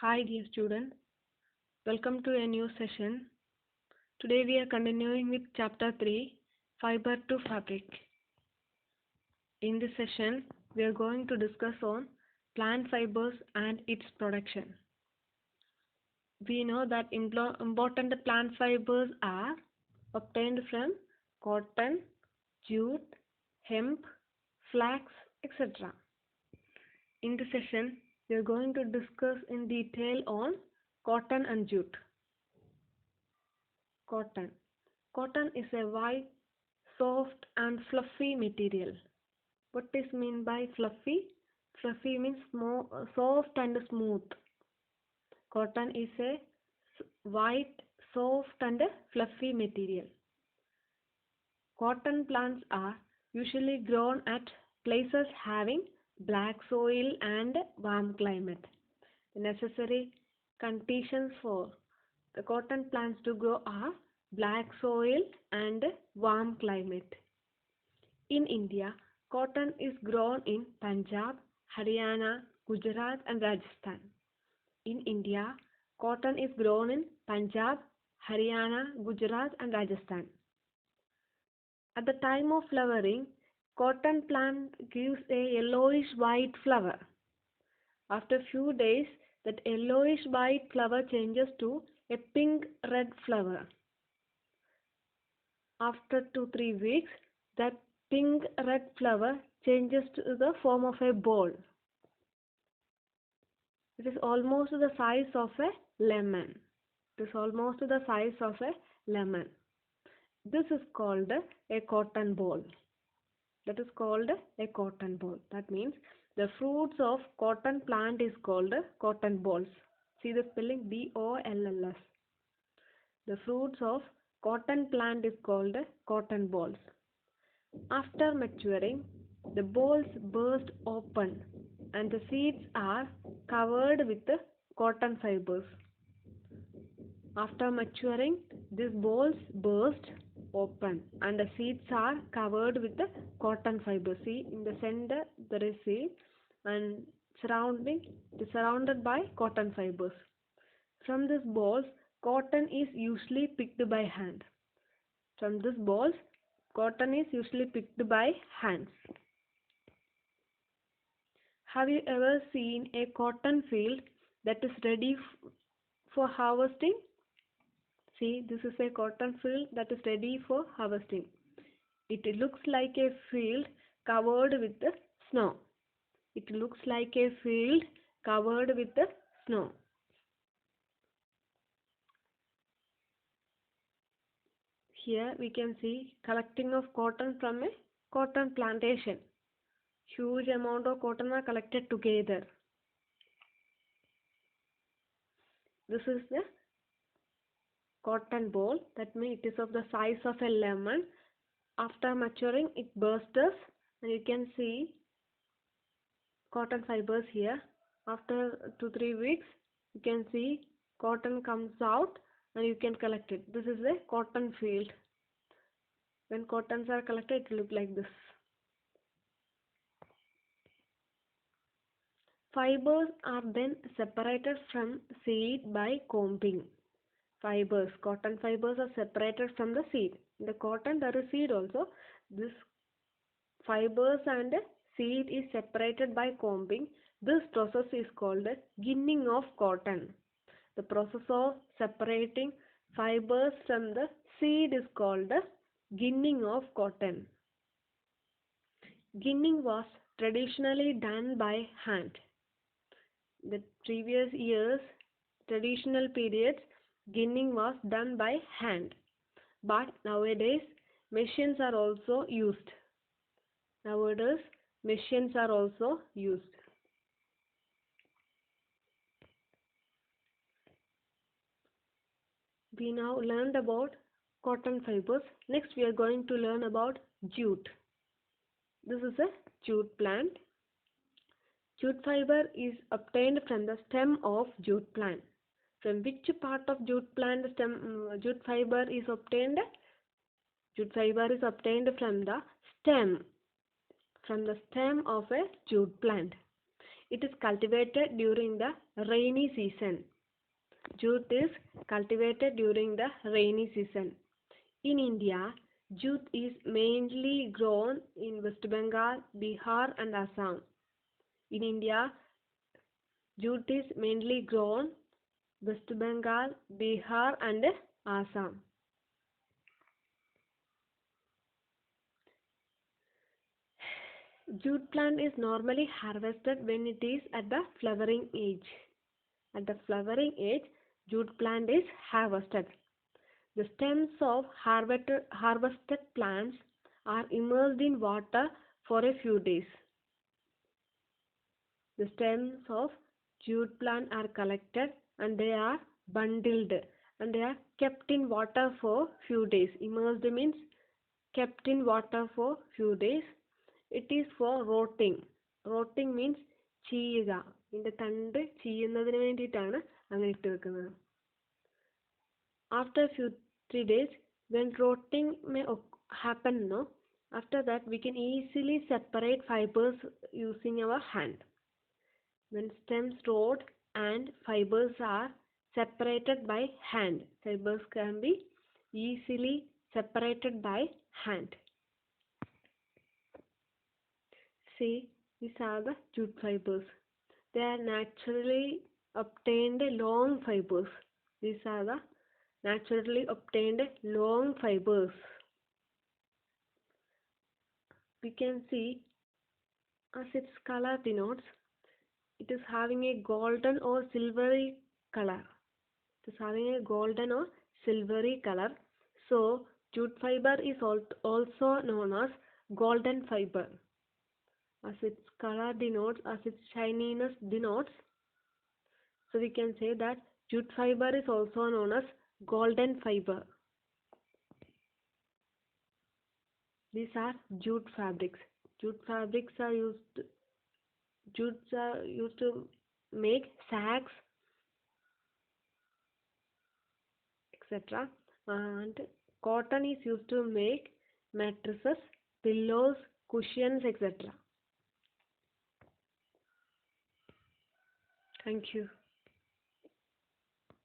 Hi dear student, welcome to a new session. Today we are continuing with chapter 3, Fiber to Fabric. In this session, we are going to discuss on plant fibers and its production. We know that important plant fibers are obtained from cotton, jute, hemp, flax, etc. In this session, we are going to discuss in detail on cotton and jute. Cotton. Cotton is a white, soft and fluffy material. What is mean by fluffy? Fluffy means soft and smooth. Cotton is a white, soft and fluffy material. Cotton plants are usually grown at places having black soil and warm climate. The necessary conditions for the cotton plants to grow are black soil and warm climate. In India, cotton is grown in Punjab, Haryana, Gujarat and Rajasthan. In India, cotton is grown in Punjab, Haryana, Gujarat and Rajasthan. At the time of flowering, cotton plant gives a yellowish white flower. After few days, that yellowish white flower changes to a pink red flower. After 2-3 weeks, that pink red flower changes to the form of a ball. It is almost the size of a lemon. It is almost the size of a lemon. This is called a cotton ball. That is called a cotton ball. That means the fruits of cotton plant is called cotton balls. See the spelling BOLLS. The fruits of cotton plant is called cotton balls. After maturing, the balls burst open and the seeds are covered with cotton fibers. After maturing, these balls burst open and the seeds are covered with the cotton fibers. See, in the center there is seed and it is surrounded by cotton fibers. From these balls, cotton is usually picked by hand. From these balls, cotton is usually picked by hands. Have you ever seen a cotton field that is ready for harvesting? See, this is a cotton field that is ready for harvesting. It looks like a field covered with the snow. It looks like a field covered with the snow. Here we can see collecting of cotton from a cotton plantation. Huge amount of cotton are collected together. This is the cotton ball. That means it is of the size of a lemon. After maturing, it bursts and you can see cotton fibers here. After 2-3 weeks, you can see cotton comes out and you can collect it. This is a cotton field. When cottons are collected, it will look like this. Fibers are then separated from seed by combing. Cotton fibers are separated from the seed. In the cotton there is seed also. This fibers and seed is separated by combing. This process is called ginning of cotton. The process of separating fibers from the seed is called ginning of cotton. Ginning was traditionally done by hand. The previous years, traditional periods, ginning was done by hand. But nowadays, machines are also used. Nowadays, machines are also used. We now learned about cotton fibers. Next, we are going to learn about jute. This is a jute plant. Jute fiber is obtained from the stem of jute plant. From which part of jute plant jute fiber is obtained? Jute fiber is obtained from the stem of a jute plant. It is cultivated during the rainy season. Jute is cultivated during the rainy season. In India, jute is mainly grown in West Bengal, Bihar, and Assam. In India, jute is mainly grown West Bengal, Bihar, and Assam. Jute plant is normally harvested when it is at the flowering age. At the flowering age, jute plant is harvested. The stems of harvested plants are immersed in water for a few days. The stems of jute plant are collected and they are bundled and they are kept in water for few days. Immersed means kept in water for few days. It is for rotting. Rotting means ചീയുക. ഇതിൻ്റെ തണ്ട് ചീയുന്നതിന് വേണ്ടിയിട്ടാണ് അങ്ങനെ ഇട്ട് വെക്കുന്നത്. After few 3 days, when rotting may happen, no, after that we can easily separate fibers using our hand. When stems rot and fibers are separated by hand, fibers can be easily separated by hand. See, these are the jute fibers. They are naturally obtained long fibers. These are the naturally obtained long fibers. We can see, as its color denotes, it is having a golden or silvery color. It is having a golden or silvery color. So, jute fiber is also known as golden fiber. As its color denotes, as its shininess denotes, so we can say that jute fiber is also known as golden fiber. These are jute fabrics. Jutes are used to make sacks, etc. And cotton is used to make mattresses, pillows, cushions, etc. Thank you.